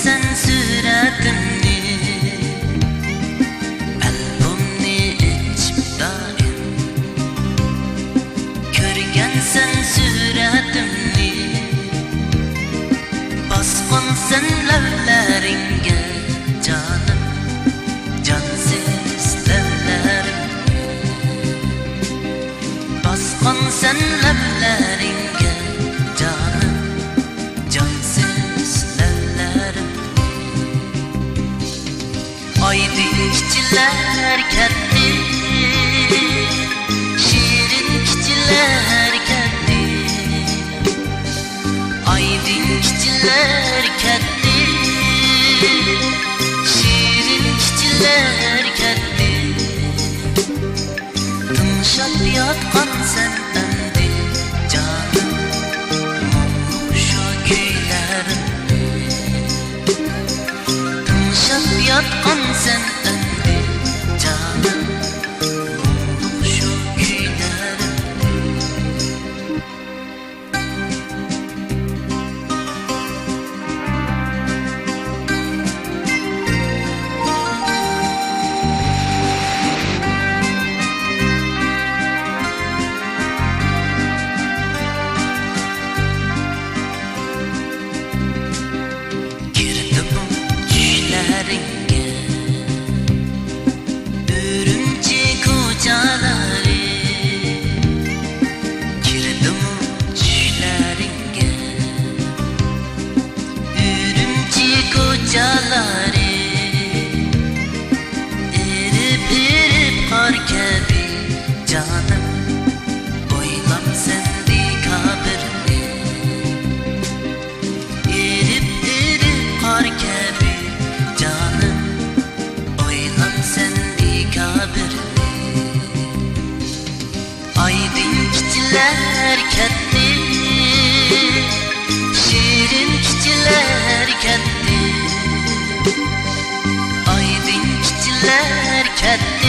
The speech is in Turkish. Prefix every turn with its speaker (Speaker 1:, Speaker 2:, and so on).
Speaker 1: sen suratımni, albümni içip daim. Körgen sen suratımni, basqan sen lavlaringa canım, cansiz lavlarim. Basqan sen lavlaringa canım, cansiz lavlarim. Aydınçiler kendi, şirin kişiler kendi. Aydınçiler kendi, şirin kişiler kendi. Tımşap yatkan sen endi canım, şu köylerim. Tımşap yatkan sen endi canım, şu köylerim. Girdim düşleringe, Ürümçi kocaları. Girdim düşleringe, Ürümçi kocaları. Erip erip kar kebi canım, boylam sendi kabirni. Erip erip kar kebi canım, boylam sendi kabirni. Aydın kişiler kendi, şirin kişiler kendi. Aydın kişiler kendi,